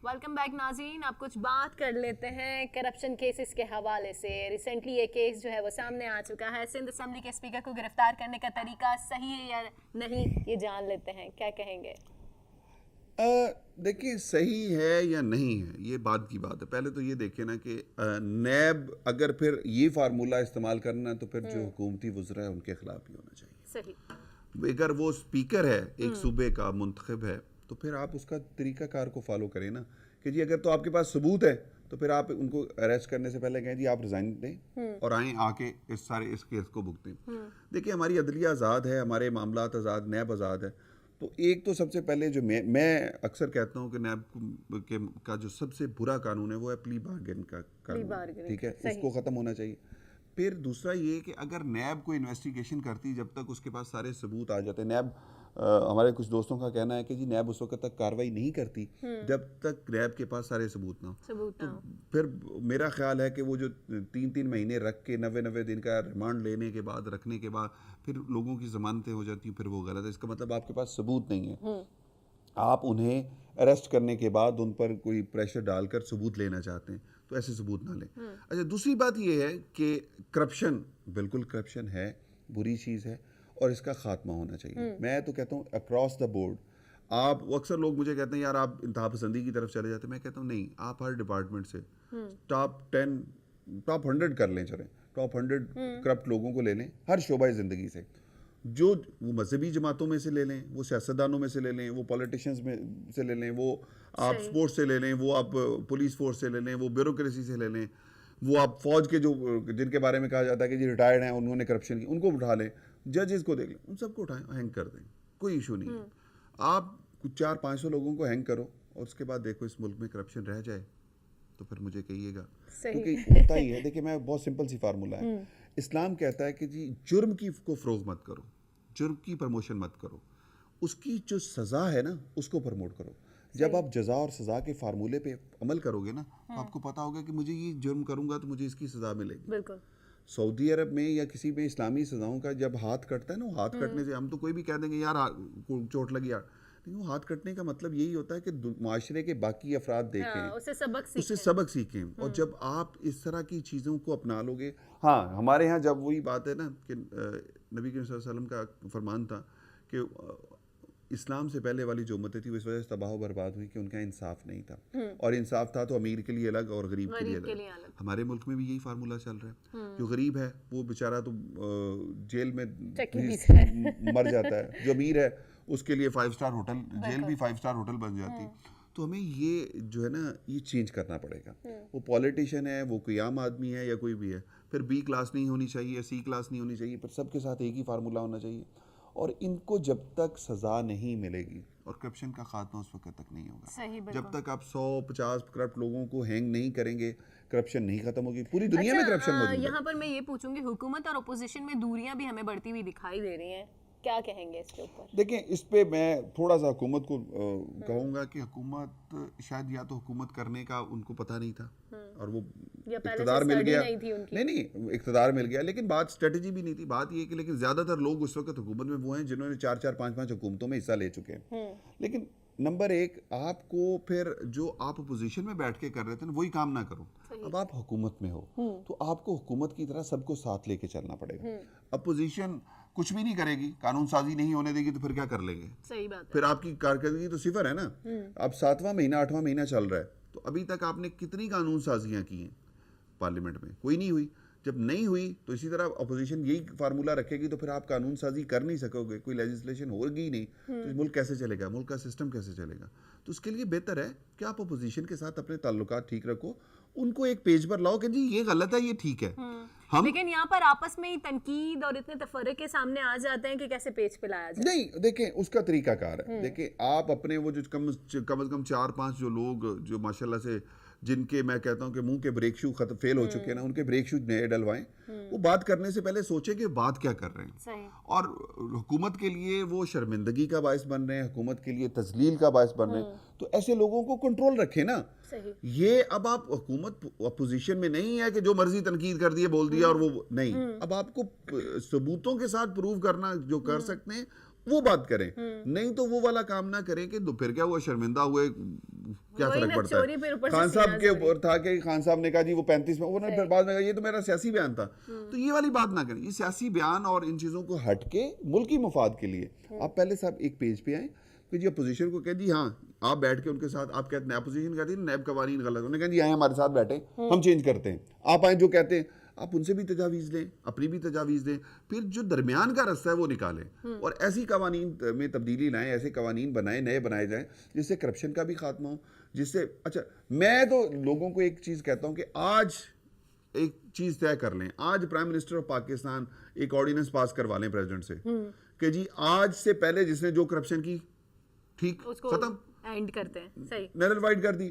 Welcome back ناظرین. آپ کچھ بات کر لیتے ہیں کرپشن کیسز کے حوالے سے. ریسنٹلی یہ کیس جو ہے وہ سامنے آ چکا ہے. سندھ اسمبلی کے اسپیکر کو گرفتار کرنے کا طریقہ صحیح ہے یا نہیں, یہ جان لیتے ہیں. کیا کہیں گے؟ دیکھیں صحیح ہے یا نہیں ہے یہ بعد کی بات ہے. پہلے تو یہ دیکھیں نا کہ نیب اگر پھر یہ فارمولہ استعمال کرنا تو پھر جو حکومتی وزراء ہیں ان کے خلاف ہی ہونا چاہیے. صحیح. اگر وہ اسپیکر ہے ایک صوبے کا منتخب ہے تو پھر آپ اس کا طریقہ کار کو فالو کریں نا کہ جی اگر تو آپ کے پاس ثبوت ہے تو پھر آپ ان کو اریسٹ کرنے سے پہلے کہیں جی آپ ریزائن دیں اور آئیں آ کے اس کیس کو بھگتیں. دیکھیں ہماری عدلیہ آزاد ہے, ہمارے معاملات آزاد, نیب آزاد ہے. تو ایک تو سب سے پہلے جو میں اکثر کہتا ہوں کہ نیب کا جو سب سے برا قانون ہے وہ ہے پلی بارگین کا قانون, ٹھیک ہے, اس کو ختم ہونا چاہیے. پھر دوسرا یہ کہ اگر نیب کو انویسٹیگیشن کرتی جب تک اس کے پاس سارے ثبوت آ جاتے, نیب ہمارے کچھ دوستوں کا کہنا ہے کہ جی نیب اس وقت تک کارروائی نہیں کرتی جب تک نیب کے پاس سارے ثبوت نہ ہو. تو پھر میرا خیال ہے کہ وہ جو 3 مہینے رکھ کے 90 دن کا ریمانڈ لینے کے بعد رکھنے کے بعد پھر لوگوں کی ضمانتیں ہو جاتی ہیں, پھر وہ غلط ہے. اس کا مطلب آپ کے پاس ثبوت نہیں ہے. آپ انہیں اریسٹ کرنے کے بعد ان پر کوئی پریشر ڈال کر ثبوت لینا چاہتے ہیں تو ایسے ثبوت نہ لیں. اچھا دوسری بات یہ ہے کہ کرپشن, بالکل کرپشن ہے, بری چیز ہے اور اس کا خاتمہ ہونا چاہیے. میں تو کہتا ہوں اکراس دا بورڈ. آپ اکثر لوگ مجھے کہتے ہیں یار آپ انتہا پسندی کی طرف چلے جاتے ہیں. میں کہتا ہوں نہیں, آپ ہر ڈپارٹمنٹ سے ٹاپ 100 کر لیں, چلیں ٹاپ 100 کرپٹ لوگوں کو لے لیں ہر شعبہ زندگی سے. جو وہ مذہبی جماعتوں میں سے لے لیں, وہ سیاستدانوں میں سے لے لیں, وہ پولیٹیشنز میں سے لے لیں, وہ آپ سپورٹس سے لے لیں, وہ آپ پولیس فورس سے لے لیں, وہ بیوروکریسی سے لے لیں, وہ آپ فوج کے جو جن کے بارے میں کہا جاتا ہے کہ جی ریٹائرڈ ہیں انہوں نے کرپشن کی, ان کو اٹھا لیں, ججز کو دیکھ لیں, ان سب کو اٹھائیں, ہینگ کر دیں, کوئی ایشو نہیں ہے. آپ 400-500 لوگوں کو ہینگ کرو اور اس کے بعد دیکھو اس ملک میں کرپشن رہ جائے تو پھر مجھے کہیے گا. کیونکہ ہوتا ہی ہے. دیکھیں میں بہت سمپل سی فارمولہ ہے. اسلام کہتا ہے کہ جی جرم کی کو فروغ مت کرو, جرم کی پروموشن مت کرو, اس کی جو سزا ہے نا اس کو پروموٹ کرو. جب آپ جزا اور سزا کے فارمولے پہ عمل کرو گے نا تو آپ کو پتا ہوگا کہ مجھے یہ جرم کروں گا تو مجھے اس کی سزا ملے گی. بالکل. سعودی عرب میں یا کسی میں اسلامی سزاؤں کا جب ہاتھ کٹتا ہے نا, ہاتھ کٹنے سے ہم تو کوئی بھی کہہ دیں گے یار چوٹ لگی یار, لیکن وہ ہاتھ کٹنے کا مطلب یہی ہوتا ہے کہ معاشرے کے باقی افراد دیکھیں, اس سے سبق سیکھیں. اور جب آپ اس طرح کی چیزوں کو اپنا لو گے. ہاں ہمارے ہاں جب وہی بات ہے نا کہ نبی کریم صلی اللہ علیہ وسلم کا فرمان تھا کہ اسلام سے پہلے والی جو امتیں تھی وہ اس وجہ سے تباہ و برباد ہوئی کہ ان کا انصاف نہیں تھا, اور انصاف تھا تو امیر کے لیے الگ اور غریب کے لیے الگ. ہمارے ملک میں بھی یہی فارمولہ چل رہا ہے. جو غریب ہے وہ بیچارہ تو جیل میں مر جاتا ہے, جو امیر ہے اس کے لیے 5 اسٹار ہوٹل, جیل بھی 5 اسٹار ہوٹل بن جاتی. تو ہمیں یہ جو ہے نا یہ چینج کرنا پڑے گا. وہ پولیٹیشین ہے, وہ کوئی عام آدمی ہے یا کوئی بھی ہے, پھر B کلاس نہیں ہونی چاہیے, C کلاس نہیں ہونی چاہیے, پھر سب کے ساتھ ایک ہی فارمولہ ہونا چاہیے. اور ان کو جب تک سزا نہیں ملے گی, اور کرپشن کا خاتمہ اس وقت تک نہیں ہوگا جب تک آپ 100-50 کرپٹ لوگوں کو ہینگ نہیں کریں گے, کرپشن نہیں ختم ہوگی. پوری دنیا میں کرپشن موجود ہے. یہاں پر میں یہ پوچھوں گی, حکومت اور اپوزیشن میں دوریاں بھی ہمیں بڑھتی ہوئی دکھائی دے رہی ہیں, کیا کہیں گے اس کے اوپر؟ دیکھیں اس پہ میں تھوڑا سا حکومت کو کہوں گا کہ حکومت شاید یا تو حکومت کرنے کا ان کو پتہ نہیں تھا اور وہ اقتدار مل گیا, نہیں اقتدار مل گیا, لیکن بات اسٹریٹجی بھی نہیں تھی. بات یہ کہ لیکن زیادہ تر لوگ اس وقت حکومت میں وہ ہیں جنہوں نے 4-5 حکومتوں میں حصہ لے چکے ہیں. لیکن نمبر 1 آپ کو پھر جو آپ اپوزیشن میں بیٹھ کے کر رہے تھے نا وہی کام نہ کرو. اب آپ حکومت میں ہو تو آپ کو حکومت کی طرح سب کو ساتھ لے کے چلنا پڑے گا. اپوزیشن کچھ بھی نہیں کرے گی, قانون سازی نہیں ہونے دے گی تو پھر کیا کر لیں گے؟ صحیح بات. پھر آپ کی کارکردگی تو صفر ہے نا. اب 7واں مہینہ 8واں مہینہ چل رہا ہے تو ابھی تک آپ نے کتنی قانون سازیاں کی ہیں پارلیمنٹ میں؟ کوئی نہیں ہوئی. جب نہیں ہوئی تو اسی طرح اپوزیشن یہی فارمولہ رکھے گی تو پھر آپ قانون سازی کر نہیں سکو گے, کوئی لیجسلیشن ہوگی نہیں تو ملک کیسے چلے گا, ملک کا سسٹم کیسے چلے گا؟ تو اس کے لیے بہتر ہے کہ آپ اپوزیشن کے ساتھ اپنے تعلقات ٹھیک رکھو, ان کو ایک پیج پر لاؤ کہ جی یہ غلط ہے یہ ٹھیک ہے. لیکن یہاں پر آپس میں ہی تنقید اور اتنے تفرقے سامنے آ جاتے ہیں کہ کیسے پیج پہ لایا جائے. نہیں دیکھیں اس کا طریقہ کار ہے. دیکھیں آپ اپنے وہ جو کم از کم 4-5 جو لوگ جو ماشاءاللہ سے جن کے میں کہتا ہوں کہ منہ کے بریک شو فیل ہو چکے ہیں نا, ان کے بریک شو نئے ڈلوائیں. وہ بات کرنے سے پہلے سوچیں کہ بات کیا کر رہے ہیں. اور حکومت کے لیے وہ شرمندگی کا باعث بن رہے ہیں, حکومت کے لیے تذلیل کا باعث بن رہے ہیں. تو ایسے لوگوں کو کنٹرول رکھیں نا. یہ اب آپ حکومت اپوزیشن میں نہیں ہے کہ جو مرضی تنقید کر دیے بول دیا اور وہ نہیں. اب آپ کو ثبوتوں کے ساتھ پروو کرنا جو کر سکتے ہیں وہ بات کریں, نہیں تو وہ والا کام نہ کریں کہ پھر کیا ہوا شرمندہ ہوئے کیا فرق پڑتا ہے. خان صاحب کے اوپر تھا کہ خان صاحب نے کہا جی وہ 35 میں, انہوں نے پھر بعد میں کہا یہ تو میرا سیاسی بیان تھا. تو یہ والی بات نہ کریں, یہ سیاسی بیان اور ان چیزوں کو ہٹ کے ملکی مفاد کے لیے آپ پہلے صاحب ایک پیج پہ آئیں کہ جی اپوزیشن کو کہہ دی ہاں آپ بیٹھ کے ان کے ساتھ آپ کہتے ہیں اپوزیشن کہتی ہے نیب قوانین غلط, انہوں نے کہا جی آئیں ہمارے ساتھ بیٹھیں ہم چینج کرتے ہیں, آپ آئیں جو کہتے ہیں آپ ان سے بھی تجاویز لیں, اپنی بھی تجاویز دیں, پھر جو درمیان کا رستہ ہے وہ نکالیں اور ایسی قوانین میں تبدیلی لائیں, ایسے قوانین بنائیں, نئے بنائے جائیں جس سے کرپشن کا بھی خاتمہ ہو, جس سے اچھا میں تو لوگوں کو ایک چیز کہتا ہوں کہ آج ایک چیز طے کر لیں, آج پرائم منسٹر آف پاکستان ایک آرڈیننس پاس کروا لیں پریزیڈنٹ سے کہ جی آج سے پہلے جس نے جو کرپشن کی ٹھیک ختم اینڈ کرتے ہیں, صحیح نیرل وائڈ کر دی,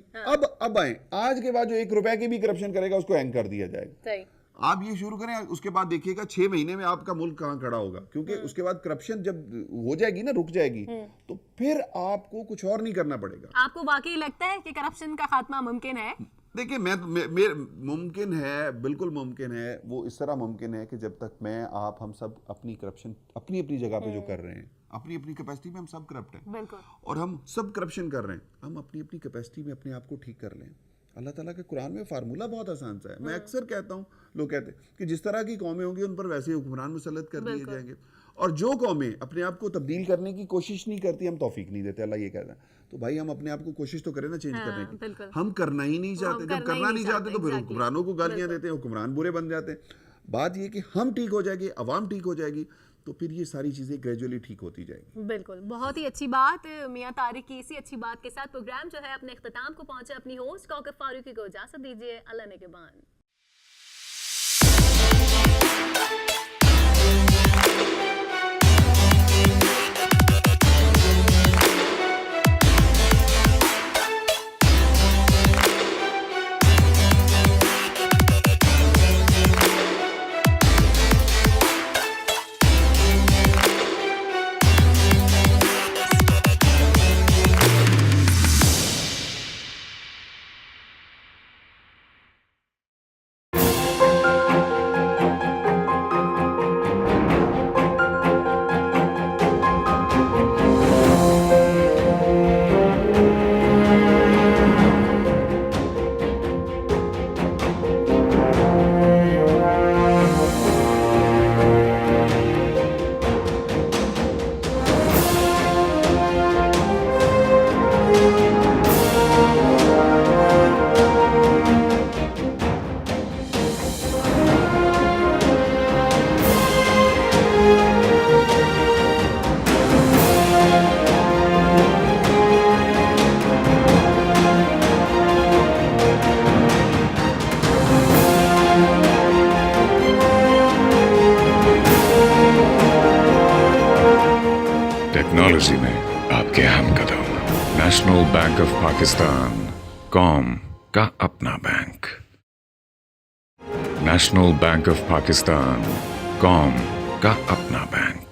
اب آئیں آج کے بعد جو 1 روپے کی بھی کرپشن کرے گا اس کو اینڈ کر دیا جائے گا. صحیح آپ یہ شروع کریں, اس کے بعد دیکھیے گا 6 مہینے میں آپ کا ملک کہاں کھڑا ہوگا, کیونکہ اس کے بعد کرپشن جب ہو جائے گی نا, رک جائے گی, تو پھر آپ کو کچھ اور نہیں کرنا پڑے گا. آپ کو واقعی لگتا ہے کہ کرپشن کا خاتمہ ممکن ہے؟ دیکھیں ممکن ہے, بالکل ممکن ہے. وہ اس طرح ممکن ہے کہ جب تک میں آپ ہم سب اپنی کرپشن اپنی اپنی جگہ پہ جو کر رہے ہیں, اپنی اپنی کیپیسٹی میں ہم سب کرپٹ ہیں بالکل, اور ہم سب کرپشن کر رہے ہیں, ہم اپنی اپنی کیپیسٹی میں اپنے آپ کو ٹھیک کر لیں. اللہ تعالیٰ کے قرآن میں فارمولہ بہت آسان سا ہے. میں اکثر کہتا ہوں, لوگ کہتے ہیں کہ جس طرح کی قومیں ہوں گی ان پر ویسے حکمران مسلط کر دیے جائیں گے, اور جو قومیں اپنے آپ کو تبدیل کرنے کی کوشش نہیں کرتی ہم توفیق نہیں دیتے, اللہ یہ کہتا ہے. تو بھائی ہم اپنے آپ کو کوشش تو کریں نا چینج کرنے کی, ہم کرنا ہی نہیں چاہتے. جب کرنا نہیں چاہتے تو پھر حکمرانوں کو گالیاں دیتے ہیں, حکمران برے بن جاتے ہیں. بات یہ کہ ہم ٹھیک ہو جائے گی, عوام ٹھیک ہو جائے گی, تو پھر یہ ساری چیزیں گریجولی ٹھیک ہوتی جائیں گی. بالکل, بہت ہی اچھی بات. میاں طارق کی اسی اچھی بات کے ساتھ پروگرام جو ہے اپنے اختتام کو پہنچا. اپنی ہوسٹ کوکب فاروقی کو اجازت دیجیے. اللہ نگہبان. ٹیکنالوجی میں آپ کے اہم قدم. نیشنل بینک آف پاکستان, قوم کا اپنا bank. National bank of Pakistan, قوم کا اپنا بینک.